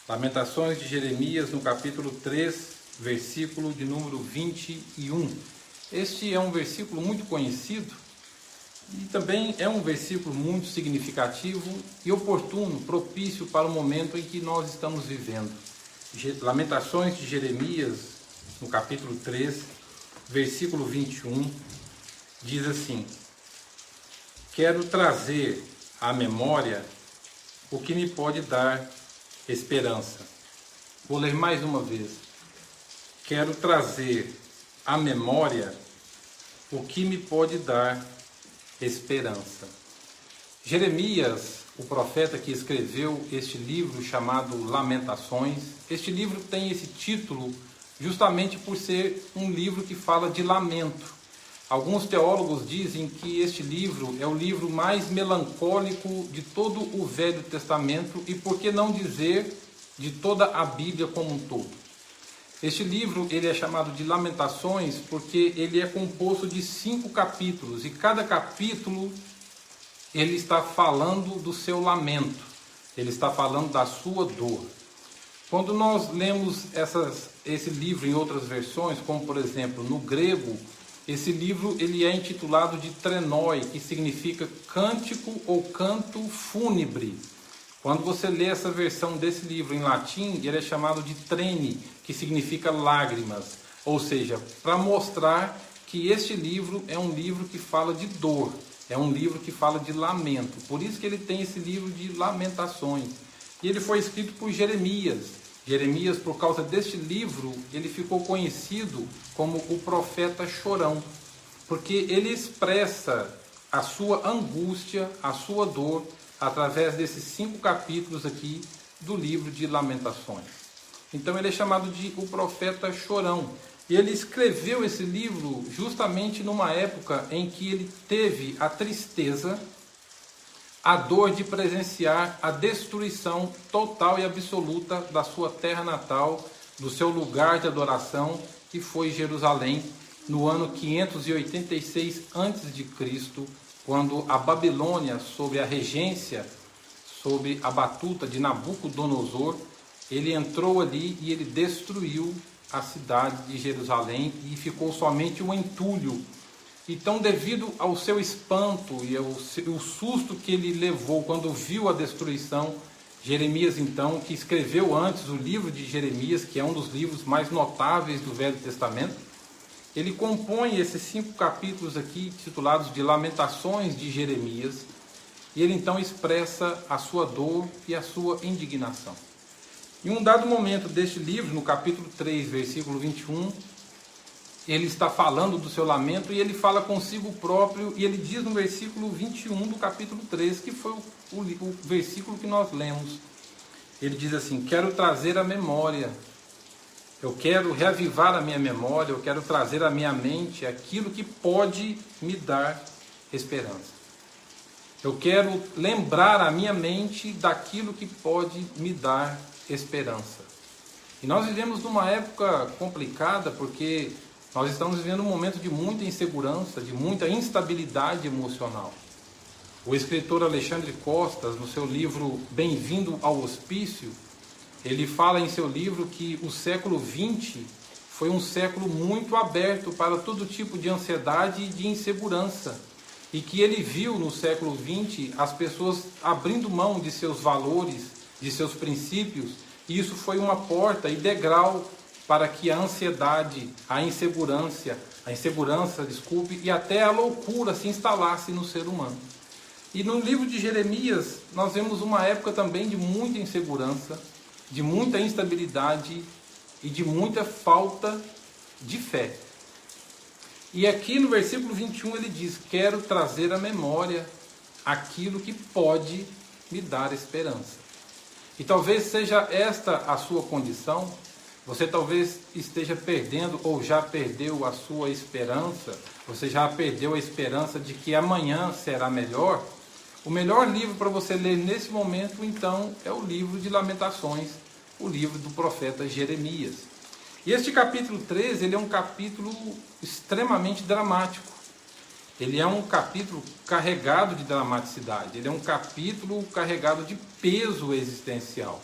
Lamentações de Jeremias, no capítulo 3, versículo de número 21. Este é um versículo muito conhecido e também é um versículo muito significativo e oportuno, propício para o momento em que nós estamos vivendo. Lamentações de Jeremias, no capítulo 3, versículo 21, diz assim: quero trazer à memória o que me pode dar esperança. Vou ler mais uma vez. Quero trazer à memória o que me pode dar esperança. Jeremias, o profeta que escreveu este livro chamado Lamentações, este livro tem esse título justamente por ser um livro que fala de lamento. Alguns teólogos dizem que este livro é o livro mais melancólico de todo o Velho Testamento e, por que não dizer, de toda a Bíblia como um todo. Este livro ele é chamado de Lamentações porque ele é composto de 5 capítulos e cada capítulo ele está falando do seu lamento, ele está falando da sua dor. Quando nós lemos esse livro em outras versões, como por exemplo no grego, esse livro ele é intitulado de Trenoi, que significa cântico ou canto fúnebre. Quando você lê essa versão desse livro em latim, ele é chamado de Trene, que significa lágrimas. Ou seja, para mostrar que este livro é um livro que fala de dor, é um livro que fala de lamento. Por isso que ele tem esse livro de Lamentações. E ele foi escrito por Jeremias. Jeremias, por causa deste livro, ele ficou conhecido como o profeta chorão, porque ele expressa a sua angústia, a sua dor, através desses 5 capítulos aqui do livro de Lamentações. Então ele é chamado de o profeta chorão. E ele escreveu esse livro justamente numa época em que ele teve a tristeza, a dor de presenciar a destruição total e absoluta da sua terra natal, do seu lugar de adoração, que foi Jerusalém, no ano 586 a.C., quando a Babilônia, sob a regência, sob a batuta de Nabucodonosor, ele entrou ali e ele destruiu a cidade de Jerusalém e ficou somente um entulho. Então, devido ao seu espanto e ao susto que ele levou quando viu a destruição, Jeremias, então, que escreveu antes o livro de Jeremias, que é um dos livros mais notáveis do Velho Testamento, ele compõe esses 5 capítulos aqui, titulados de Lamentações de Jeremias, e ele então expressa a sua dor e a sua indignação. Em um dado momento deste livro, no capítulo 3, versículo 21, ele está falando do seu lamento e ele fala consigo próprio, e ele diz no versículo 21 do capítulo 3, que foi o versículo que nós lemos. Ele diz assim: quero trazer à memória, eu quero reavivar a minha memória, eu quero trazer à minha mente aquilo que pode me dar esperança. Eu quero lembrar a minha mente daquilo que pode me dar esperança. E nós vivemos numa época complicada porque nós estamos vivendo um momento de muita insegurança, de muita instabilidade emocional. O escritor Alexandre Costas, no seu livro Bem-vindo ao Hospício, ele fala em seu livro que o século XX foi um século muito aberto para todo tipo de ansiedade e de insegurança. E que ele viu no século XX as pessoas abrindo mão de seus valores, de seus princípios, e isso foi uma porta e degrau para que a ansiedade, a insegurança, e até a loucura se instalasse no ser humano. E no livro de Jeremias, nós vemos uma época também de muita insegurança, de muita instabilidade e de muita falta de fé. E aqui no versículo 21 ele diz: quero trazer à memória aquilo que pode me dar esperança. E talvez seja esta a sua condição. Você talvez esteja perdendo ou já perdeu a sua esperança. Você já perdeu a esperança de que amanhã será melhor. O melhor livro para você ler nesse momento, então, é o livro de Lamentações, o livro do profeta Jeremias. E este capítulo 13, ele é um capítulo extremamente dramático. Ele é um capítulo carregado de dramaticidade. Ele é um capítulo carregado de peso existencial.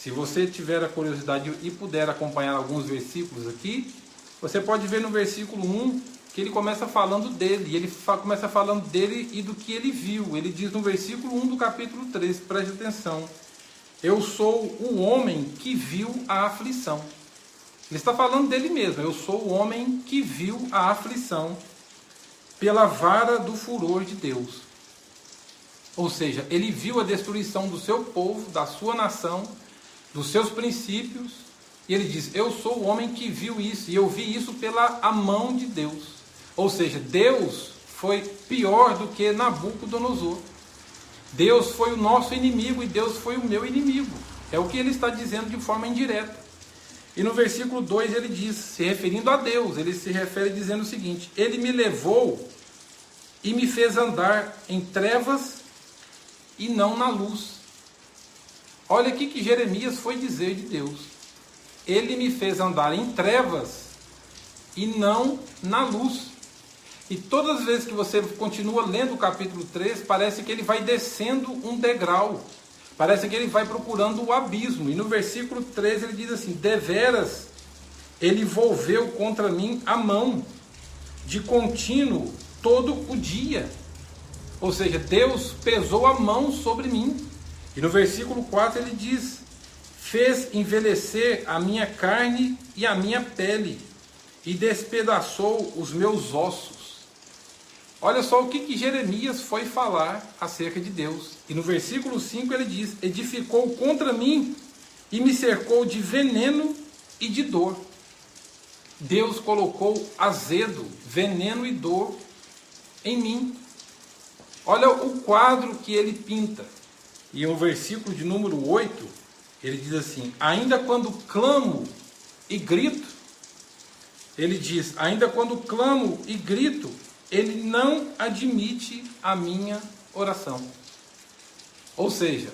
Se você tiver a curiosidade e puder acompanhar alguns versículos aqui, você pode ver no versículo 1 que ele começa falando dele. E ele começa falando dele e do que ele viu. Ele diz no versículo 1 do capítulo 3, preste atenção: eu sou o homem que viu a aflição. Ele está falando dele mesmo. Eu sou o homem que viu a aflição pela vara do furor de Deus. Ou seja, ele viu a destruição do seu povo, da sua nação, dos seus princípios. E ele diz: eu sou o homem que viu isso. E eu vi isso pela a mão de Deus. Ou seja, Deus foi pior do que Nabucodonosor. Deus foi o nosso inimigo e Deus foi o meu inimigo. É o que ele está dizendo de forma indireta. E no versículo 2 ele diz, se referindo a Deus, ele se refere dizendo o seguinte: ele me levou e me fez andar em trevas e não na luz. Olha aqui que Jeremias foi dizer de Deus: ele me fez andar em trevas e não na luz. E todas as vezes que você continua lendo o capítulo 3, parece que ele vai descendo um degrau. Parece que ele vai procurando o abismo. E no versículo 13 ele diz assim: deveras ele volveu contra mim a mão, de contínuo todo o dia. Ou seja, Deus pesou a mão sobre mim. E no versículo 4 ele diz: fez envelhecer a minha carne e a minha pele, e despedaçou os meus ossos. Olha só o que Jeremias foi falar acerca de Deus. E no versículo 5 ele diz: edificou contra mim e me cercou de veneno e de dor. Deus colocou azedo, veneno e dor em mim. Olha o quadro que ele pinta. E no versículo de número 8, ele diz assim: ainda quando clamo e grito, ele diz, ainda quando clamo e grito, ele não admite a minha oração. Ou seja,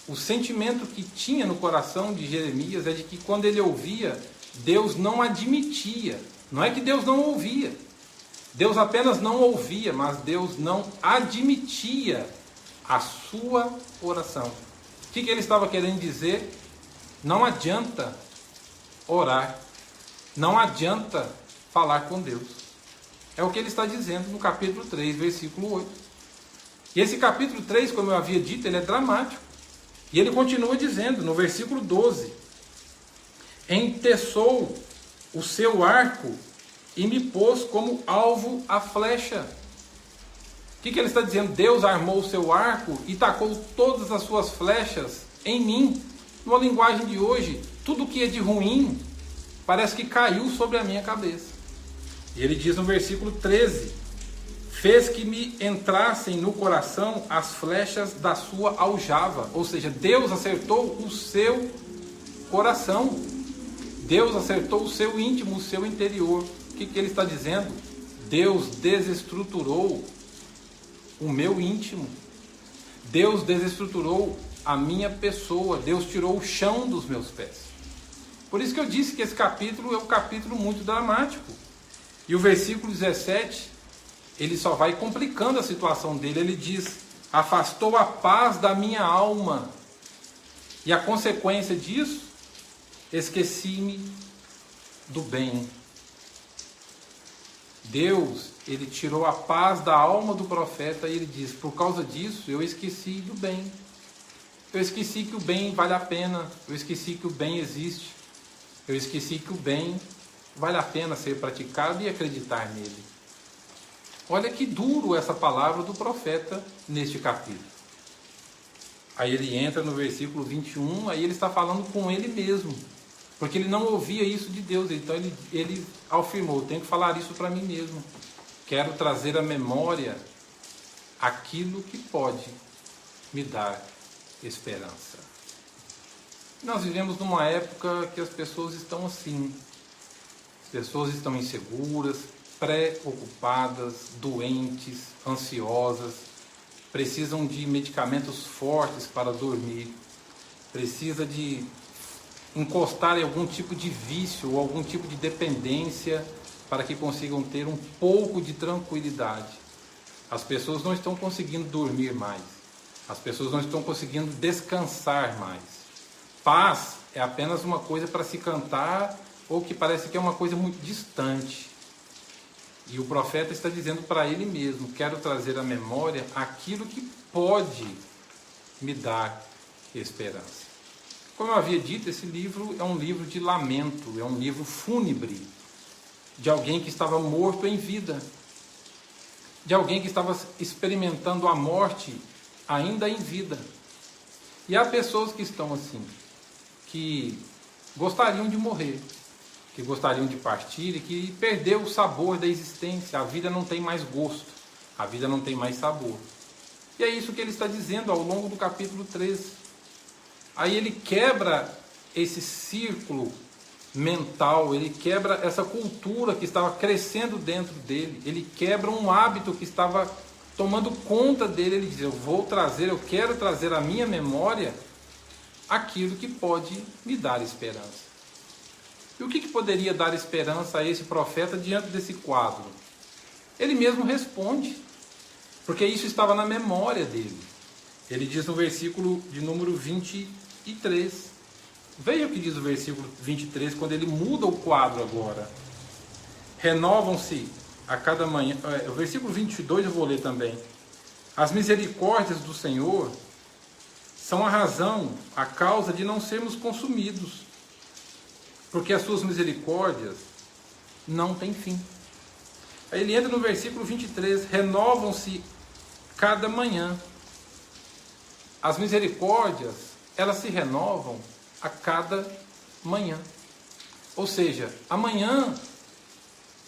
o sentimento que tinha no coração de Jeremias é de que quando ele ouvia, Deus não admitia. Não é que Deus não ouvia. Deus apenas não ouvia, mas Deus não admitia a sua oração. O que ele estava querendo dizer? Não adianta orar. Não adianta falar com Deus. É o que ele está dizendo no capítulo 3, versículo 8. E esse capítulo 3, como eu havia dito, ele é dramático. E ele continua dizendo, no versículo 12: enteçou o seu arco e me pôs como alvo a flecha. O que ele está dizendo? Deus armou o seu arco e tacou todas as suas flechas em mim. Numa linguagem de hoje, tudo que é de ruim parece que caiu sobre a minha cabeça. E ele diz no versículo 13: fez que me entrassem no coração as flechas da sua aljava. Ou seja, Deus acertou o seu coração. Deus acertou o seu íntimo, o seu interior. O que ele está dizendo? Deus desestruturou o meu íntimo. Deus desestruturou a minha pessoa. Deus tirou o chão dos meus pés. Por isso que eu disse que esse capítulo é um capítulo muito dramático. E o versículo 17, ele só vai complicando a situação dele. Ele diz: afastou a paz da minha alma. E a consequência disso? Esqueci-me do bem. Deus, ele tirou a paz da alma do profeta e ele diz: por causa disso eu esqueci do bem. Eu esqueci que o bem vale a pena. Eu esqueci que o bem existe. Eu esqueci que o bem vale a pena ser praticado e acreditar nele. Olha que duro essa palavra do profeta neste capítulo. Aí ele entra no versículo 21, aí ele está falando com ele mesmo. Porque ele não ouvia isso de Deus. Então ele afirmou: tenho que falar isso para mim mesmo. Quero trazer à memória aquilo que pode me dar esperança. Nós vivemos numa época que as pessoas estão assim. As pessoas estão inseguras, preocupadas, doentes, ansiosas, precisam de medicamentos fortes para dormir, precisa de encostar em algum tipo de vício ou algum tipo de dependência para que consigam ter um pouco de tranquilidade. As pessoas não estão conseguindo dormir mais, as pessoas não estão conseguindo descansar mais. Paz é apenas uma coisa para se cantar ou que parece que é uma coisa muito distante. E o profeta está dizendo para ele mesmo: quero trazer à memória aquilo que pode me dar esperança. Como eu havia dito, esse livro é um livro de lamento, é um livro fúnebre, de alguém que estava morto em vida, de alguém que estava experimentando a morte ainda em vida. E há pessoas que estão assim, que gostariam de morrer, que gostariam de partir e que perdeu o sabor da existência. A vida não tem mais gosto, a vida não tem mais sabor. E é isso que ele está dizendo ao longo do capítulo 13. Aí ele quebra esse círculo mental, ele quebra essa cultura que estava crescendo dentro dele, ele quebra um hábito que estava tomando conta dele. Ele diz: eu quero trazer à minha memória aquilo que pode me dar esperança. E o que poderia dar esperança a esse profeta diante desse quadro? Ele mesmo responde, porque isso estava na memória dele. Ele diz no versículo de número 23. Veja o que diz o versículo 23, quando ele muda o quadro agora. Renovam-se a cada manhã. O versículo 22 eu vou ler também. As misericórdias do Senhor são a razão, a causa de não sermos consumidos, porque as suas misericórdias não têm fim. Aí ele entra no versículo 23, renovam-se cada manhã. As misericórdias, elas se renovam a cada manhã. Ou seja, amanhã,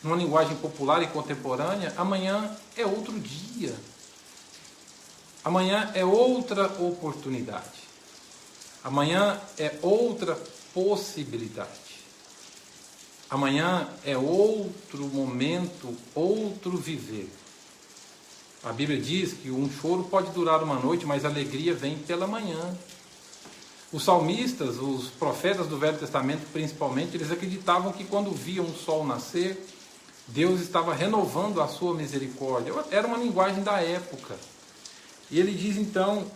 numa linguagem popular e contemporânea, amanhã é outro dia. Amanhã é outra oportunidade. Amanhã é outra possibilidade. Amanhã é outro momento, outro viver. A Bíblia diz que um choro pode durar uma noite, mas a alegria vem pela manhã. Os salmistas, os profetas do Velho Testamento principalmente, eles acreditavam que quando viam o sol nascer, Deus estava renovando a sua misericórdia. Era uma linguagem da época. E ele diz então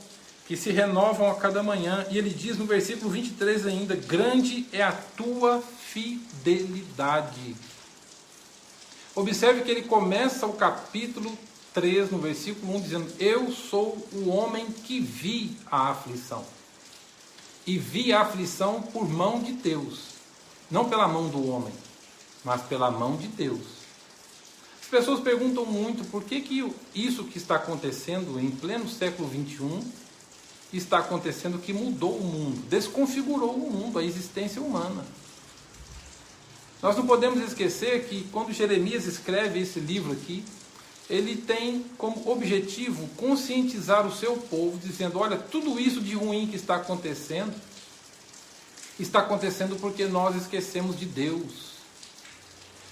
que se renovam a cada manhã. E ele diz no versículo 23 ainda: grande é a tua fidelidade. Observe que ele começa o capítulo 3, no versículo 1, dizendo: eu sou o homem que vi a aflição. E vi a aflição por mão de Deus. Não pela mão do homem, mas pela mão de Deus. As pessoas perguntam muito por que isso que está acontecendo em pleno século 21 está acontecendo, que mudou o mundo, desconfigurou o mundo, a existência humana. Nós não podemos esquecer que quando Jeremias escreve esse livro aqui, ele tem como objetivo conscientizar o seu povo, dizendo: olha, tudo isso de ruim que está acontecendo porque nós esquecemos de Deus.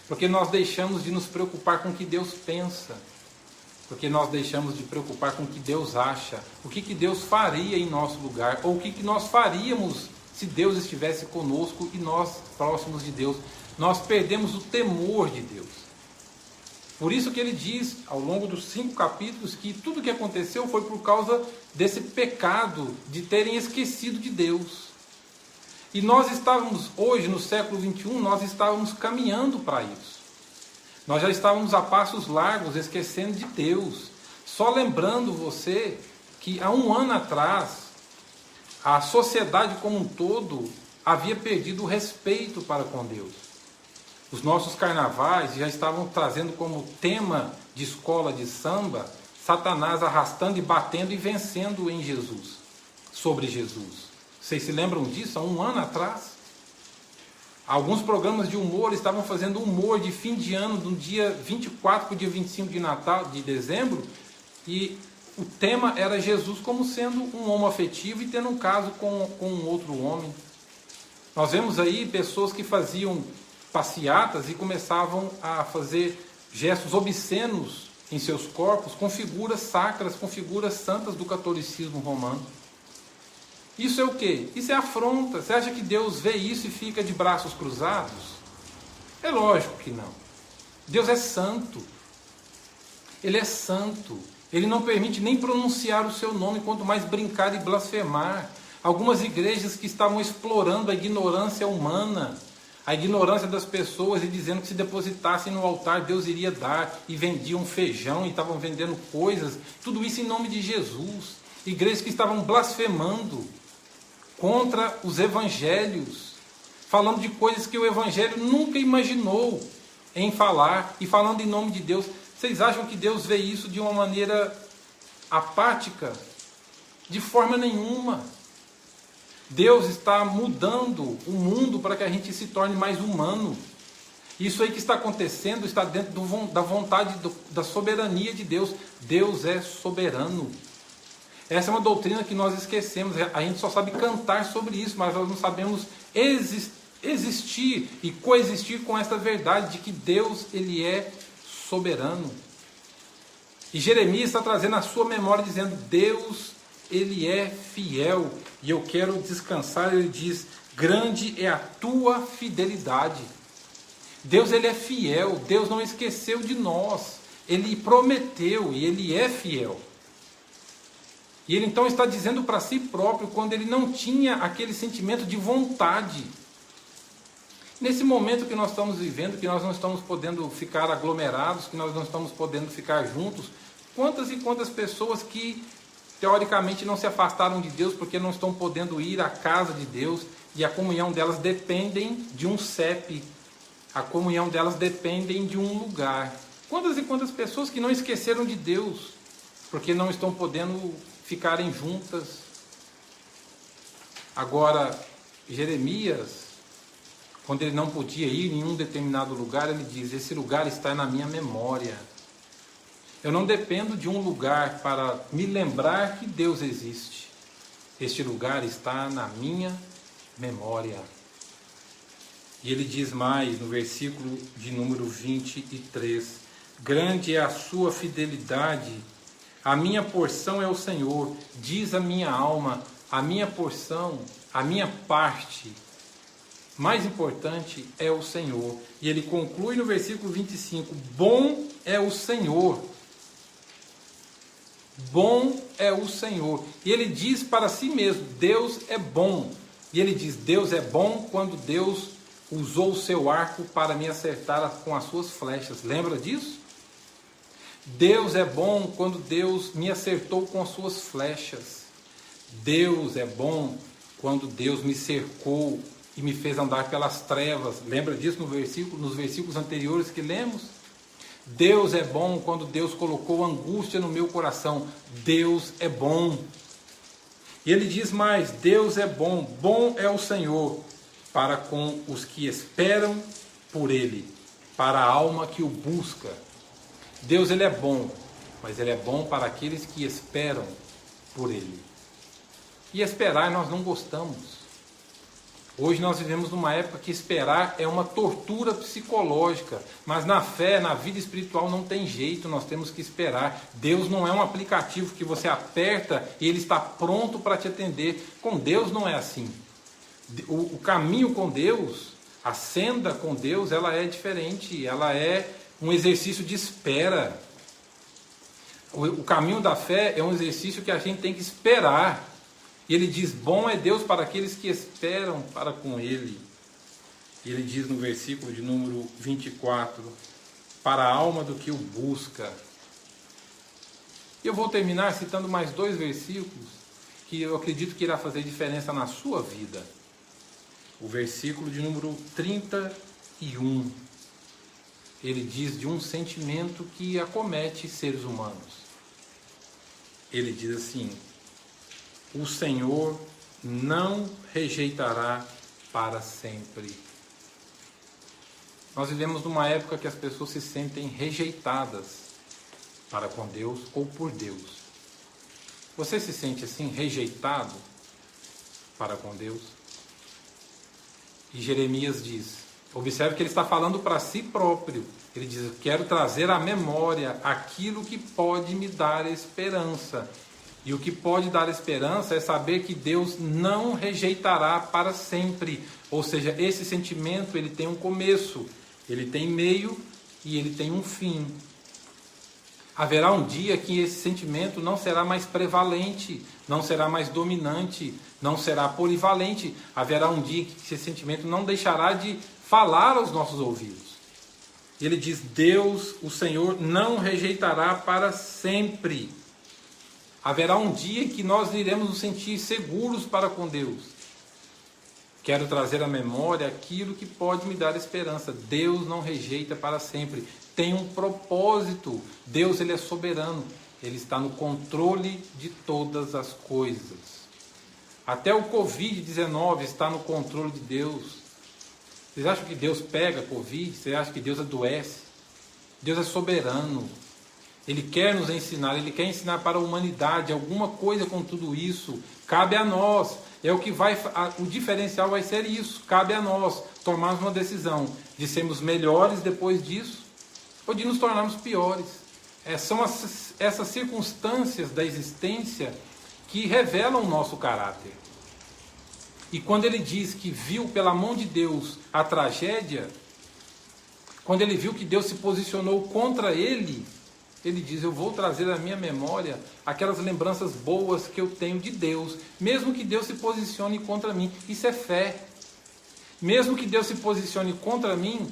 Porque nós deixamos de nos preocupar com o que Deus pensa. Porque nós deixamos de preocupar com o que Deus acha. O que Deus faria em nosso lugar. Ou o que nós faríamos se Deus estivesse conosco e nós próximos de Deus. Nós perdemos o temor de Deus. Por isso que ele diz, ao longo dos 5 capítulos, que tudo o que aconteceu foi por causa desse pecado de terem esquecido de Deus. E nós estávamos, hoje, no século 21, nós estávamos caminhando para isso. Nós já estávamos a passos largos, esquecendo de Deus. Só lembrando você que há um ano atrás, a sociedade como um todo havia perdido o respeito para com Deus. Os nossos carnavais já estavam trazendo como tema de escola de samba Satanás arrastando e batendo e vencendo em Jesus, sobre Jesus. Vocês se lembram disso? Há um ano atrás, alguns programas de humor estavam fazendo humor de fim de ano, do dia 24 para o dia 25 de Natal, de dezembro, e o tema era Jesus como sendo um homoafetivo e tendo um caso com um outro homem. Nós vemos aí pessoas que faziam passeatas e começavam a fazer gestos obscenos em seus corpos com figuras sacras, com figuras santas do catolicismo romano. Isso é o quê? Isso é afronta. Você acha que Deus vê isso e fica de braços cruzados? É lógico que não. Deus é santo. Ele é santo. Ele não permite nem pronunciar o seu nome, quanto mais brincar e blasfemar. Algumas igrejas que estavam explorando a ignorância humana, a ignorância das pessoas e dizendo que se depositassem no altar Deus iria dar, e vendiam feijão e estavam vendendo coisas, tudo isso em nome de Jesus. Igrejas que estavam blasfemando contra os evangelhos, falando de coisas que o evangelho nunca imaginou em falar, e falando em nome de Deus. Vocês acham que Deus vê isso de uma maneira apática? De forma nenhuma. Deus está mudando o mundo para que a gente se torne mais humano. Isso aí que está acontecendo está dentro da vontade, da soberania de Deus. Deus é soberano. Essa é uma doutrina que nós esquecemos. A gente só sabe cantar sobre isso, mas nós não sabemos existir e coexistir com essa verdade de que Deus, Ele é soberano. E Jeremias está trazendo a sua memória, dizendo: Deus, Ele é fiel, e eu quero descansar. Ele diz: grande é a tua fidelidade. Deus, Ele é fiel. Deus não esqueceu de nós. Ele prometeu e Ele é fiel. E Ele então está dizendo para si próprio, quando Ele não tinha aquele sentimento de vontade. Nesse momento que nós estamos vivendo, que nós não estamos podendo ficar aglomerados, que nós não estamos podendo ficar juntos, quantas e quantas pessoas que teoricamente não se afastaram de Deus porque não estão podendo ir à casa de Deus, e a comunhão delas dependem de um CEP, a comunhão delas dependem de um lugar. Quantas e quantas pessoas que não esqueceram de Deus porque não estão podendo ficarem juntas. Agora, Jeremias, quando ele não podia ir em um determinado lugar, ele diz: esse lugar está na minha memória. Eu não dependo de um lugar para me lembrar que Deus existe. Este lugar está na minha memória. E ele diz mais no versículo de número 23: grande é a sua fidelidade, a minha porção é o Senhor, diz a minha alma, a minha porção, a minha parte mais importante é o Senhor. E ele conclui no versículo 25: bom é o Senhor. Bom é o Senhor. E ele diz para si mesmo: Deus é bom. E ele diz: Deus é bom quando Deus usou o seu arco para me acertar com as suas flechas. Lembra disso? Deus é bom quando Deus me acertou com as suas flechas. Deus é bom quando Deus me cercou e me fez andar pelas trevas. Lembra disso nos versículos anteriores que lemos? Deus é bom quando Deus colocou angústia no meu coração. Deus é bom. E ele diz mais: Deus é bom, bom é o Senhor para com os que esperam por Ele, para a alma que o busca. Deus, Ele é bom, mas Ele é bom para aqueles que esperam por Ele. E esperar nós não gostamos. Hoje nós vivemos numa época que esperar é uma tortura psicológica, mas na fé, na vida espiritual não tem jeito, nós temos que esperar. Deus não é um aplicativo que você aperta e Ele está pronto para te atender. Com Deus não é assim. O caminho com Deus, a senda com Deus, ela é diferente, ela é um exercício de espera. O caminho da fé é um exercício que a gente tem que esperar. E ele diz: bom é Deus para aqueles que esperam para com Ele. E ele diz no versículo de número 24: para a alma do que o busca. Eu vou terminar citando mais 2 versículos que eu acredito que irá fazer diferença na sua vida. O versículo de número 31. Ele diz de um sentimento que acomete seres humanos. Ele diz assim: o Senhor não rejeitará para sempre. Nós vivemos numa época que as pessoas se sentem rejeitadas para com Deus ou por Deus. Você se sente assim, rejeitado para com Deus? E Jeremias diz, observe que ele está falando para si próprio. Ele diz: eu quero trazer à memória aquilo que pode me dar esperança. E o que pode dar esperança é saber que Deus não rejeitará para sempre. Ou seja, esse sentimento ele tem um começo, ele tem meio e ele tem um fim. Haverá um dia que esse sentimento não será mais prevalente. não será mais dominante, não será polivalente. Haverá um dia que esse sentimento não deixará de falar aos nossos ouvidos. Ele diz: Deus, o Senhor, não rejeitará para sempre. Haverá um dia que nós iremos nos sentir seguros para com Deus. Quero trazer à memória aquilo que pode me dar esperança. Deus não rejeita para sempre. Tem um propósito. Deus, ele é soberano. Ele está no controle de todas as coisas. Até o Covid-19 está no controle de Deus. Vocês acham que Deus pega Covid? Vocês acham que Deus adoece? Deus é soberano. Ele quer nos ensinar, Ele quer ensinar para a humanidade alguma coisa com tudo isso. Cabe a nós. O diferencial vai ser isso. Cabe a nós tomarmos uma decisão de sermos melhores depois disso ou de nos tornarmos piores. São essas circunstâncias da existência que revelam o nosso caráter. E quando ele diz que viu pela mão de Deus a tragédia, quando ele viu que Deus se posicionou contra ele, ele diz: eu vou trazer à minha memória aquelas lembranças boas que eu tenho de Deus, mesmo que Deus se posicione contra mim. Isso é fé. Mesmo que Deus se posicione contra mim,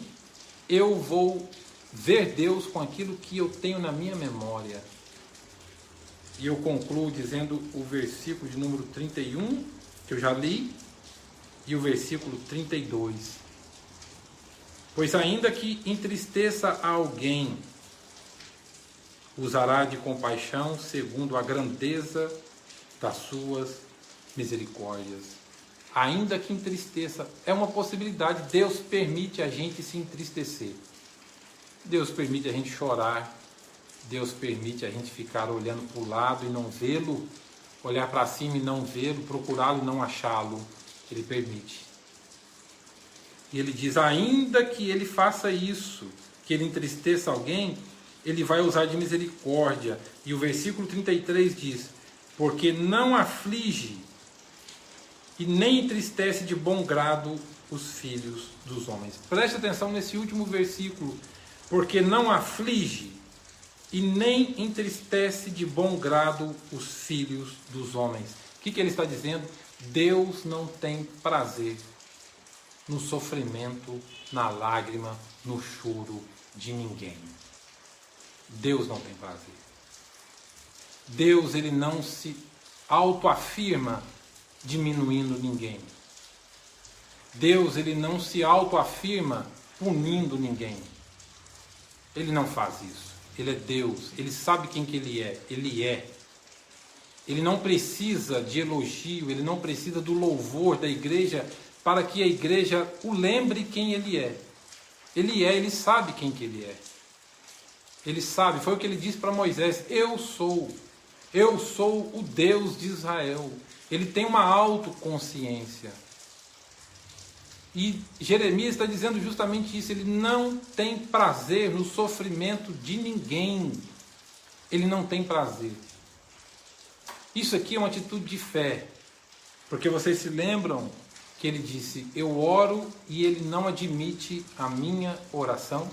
eu vou ver Deus com aquilo que eu tenho na minha memória. E eu concluo dizendo o versículo de número 31, que eu já li, e o versículo 32. Pois ainda que entristeça a alguém, usará de compaixão segundo a grandeza das suas misericórdias. Ainda que entristeça, é uma possibilidade. Deus permite a gente se entristecer. Deus permite a gente chorar. Deus permite a gente ficar olhando para o lado e não vê-lo, olhar para cima e não vê-lo, procurá-lo e não achá-lo. Ele permite. E ele diz: ainda que ele faça isso, que ele entristeça alguém, ele vai usar de misericórdia. E o versículo 33 diz: porque não aflige e nem entristece de bom grado os filhos dos homens. Preste atenção nesse último versículo. Porque não aflige e nem entristece de bom grado os filhos dos homens. O que ele está dizendo? Deus não tem prazer no sofrimento, na lágrima, no choro de ninguém. Deus não tem prazer. Deus, ele não se autoafirma diminuindo ninguém. Deus, ele não se autoafirma punindo ninguém. Ele não faz isso. Ele é Deus. Ele sabe quem que ele é. Ele é. Ele não precisa de elogio, ele não precisa do louvor da igreja para que a igreja o lembre quem ele é. Ele sabe quem que ele é. Ele sabe, foi o que ele disse para Moisés: eu sou o Deus de Israel. Ele tem uma autoconsciência. E Jeremias está dizendo justamente isso. Ele não tem prazer no sofrimento de ninguém. Ele não tem prazer. Isso aqui é uma atitude de fé. Porque vocês se lembram que ele disse: eu oro e ele não admite a minha oração?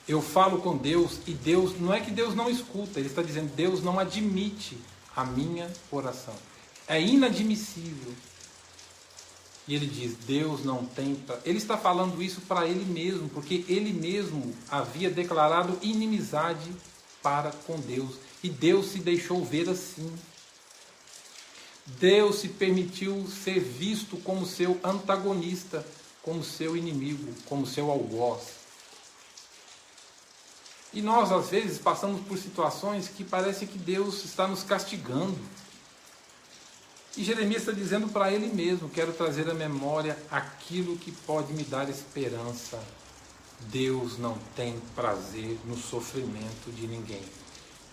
Eu falo com Deus e Deus, não é que Deus não escuta, ele está dizendo: Deus não admite a minha oração. É inadmissível. E ele diz: Deus não tem... Ele está falando isso para ele mesmo, porque ele mesmo havia declarado inimizade para com Deus. E Deus se deixou ver assim. Deus se permitiu ser visto como seu antagonista, como seu inimigo, como seu algoz. E nós, às vezes, passamos por situações que parece que Deus está nos castigando. E Jeremias está dizendo para ele mesmo: quero trazer à memória aquilo que pode me dar esperança. Deus não tem prazer no sofrimento de ninguém.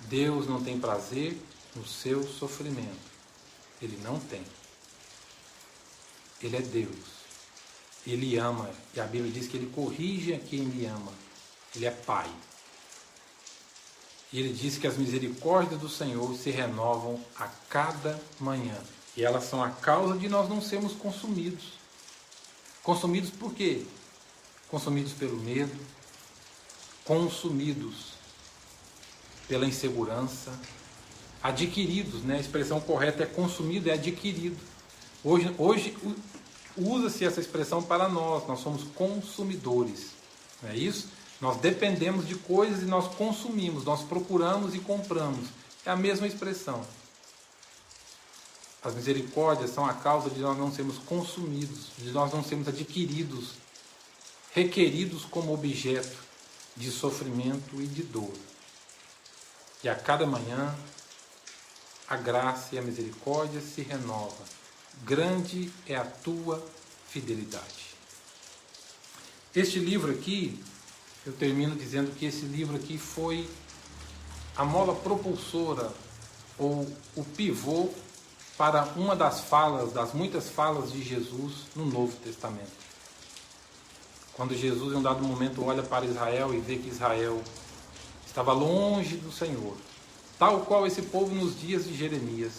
Deus não tem prazer no seu sofrimento. Ele não tem. Ele é Deus. Ele ama. E a Bíblia diz que ele corrige a quem ele ama. Ele é Pai. E ele diz que as misericórdias do Senhor se renovam a cada manhã. E elas são a causa de nós não sermos consumidos. Consumidos por quê? Consumidos pelo medo, consumidos pela insegurança. adquiridos, né? A expressão correta é consumido, é adquirido. Hoje usa-se essa expressão para nós somos consumidores, não é isso? Nós dependemos de coisas e nós consumimos, nós procuramos e compramos, é a mesma expressão. As misericórdias são a causa de nós não sermos consumidos, de nós não sermos adquiridos, requeridos como objeto de sofrimento e de dor. E a cada manhã, a graça e a misericórdia se renovam. Grande é a tua fidelidade. Este livro aqui, eu termino dizendo que esse livro aqui foi a mola propulsora, ou o pivô, para uma das falas, das muitas falas de Jesus no Novo Testamento. Quando Jesus, em um dado momento, olha para Israel e vê que Israel estava longe do Senhor, tal qual esse povo nos dias de Jeremias,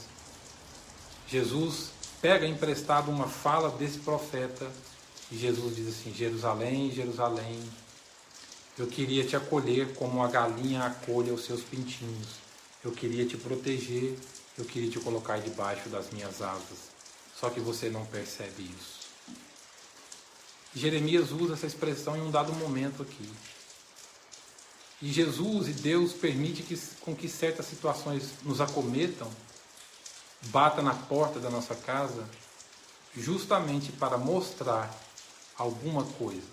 Jesus pega emprestado uma fala desse profeta e Jesus diz assim: Jerusalém, Jerusalém, eu queria te acolher como a galinha acolhe os seus pintinhos, eu queria te proteger, eu queria te colocar debaixo das minhas asas, só que você não percebe isso. Jeremias usa essa expressão em um dado momento aqui. E Jesus e Deus permite com que certas situações nos acometam, bata na porta da nossa casa, justamente para mostrar alguma coisa.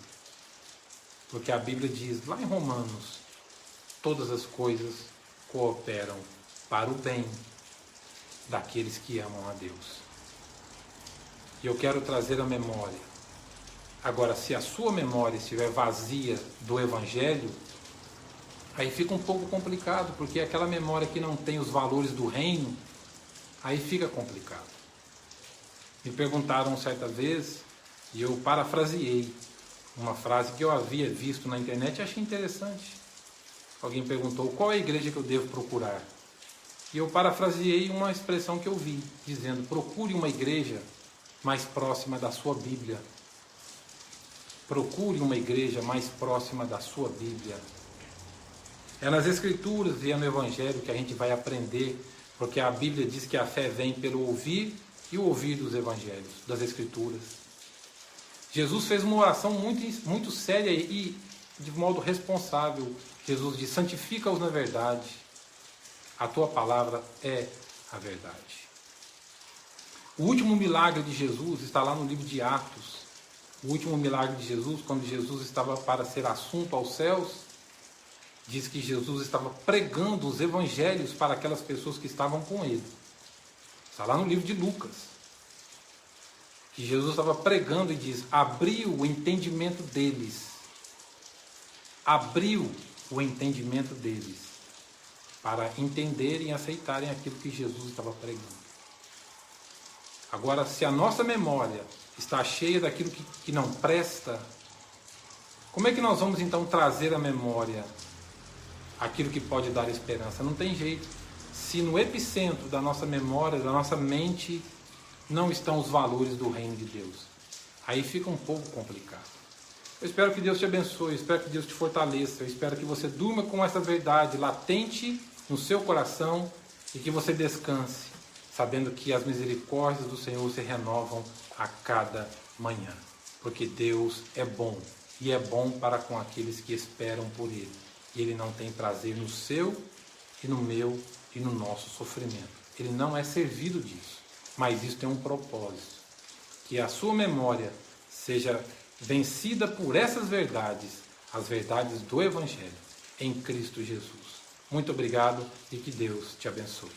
Porque a Bíblia diz, lá em Romanos, todas as coisas cooperam para o bem daqueles que amam a Deus. E eu quero trazer a memória. Agora, se a sua memória estiver vazia do Evangelho, aí fica um pouco complicado, porque aquela memória que não tem os valores do reino, aí fica complicado. Me perguntaram certa vez, e eu parafraseei uma frase que eu havia visto na internet e achei interessante. Alguém perguntou, qual é a igreja que eu devo procurar? E eu parafraseei uma expressão que eu vi, dizendo, procure uma igreja mais próxima da sua Bíblia. Procure uma igreja mais próxima da sua Bíblia. É nas Escrituras e é no Evangelho que a gente vai aprender, porque a Bíblia diz que a fé vem pelo ouvir e o ouvir dos Evangelhos, das Escrituras. Jesus fez uma oração muito séria e de modo responsável. Jesus diz, santifica-os na verdade, a tua palavra é a verdade. O último milagre de Jesus está lá no livro de Atos. O último milagre de Jesus, quando Jesus estava para ser assunto aos céus, diz que Jesus estava pregando os evangelhos para aquelas pessoas que estavam com ele. Está lá no livro de Lucas. Que Jesus estava pregando e diz, abriu o entendimento deles. Abriu o entendimento deles para entenderem e aceitarem aquilo que Jesus estava pregando. Agora, se a nossa memória está cheia daquilo que não presta, como é que nós vamos então trazer à memória aquilo que pode dar esperança? Não tem jeito. Se no epicentro da nossa memória, da nossa mente, não estão os valores do reino de Deus, aí fica um pouco complicado. Eu espero que Deus te abençoe, eu espero que Deus te fortaleça, eu espero que você durma com essa verdade latente no seu coração e que você descanse, sabendo que as misericórdias do Senhor se renovam a cada manhã, porque Deus é bom, e é bom para com aqueles que esperam por Ele, e Ele não tem prazer no seu, e no meu, e no nosso sofrimento. Ele não é servido disso, mas isso tem um propósito, que a sua memória seja vencida por essas verdades, as verdades do Evangelho, em Cristo Jesus. Muito obrigado e que Deus te abençoe.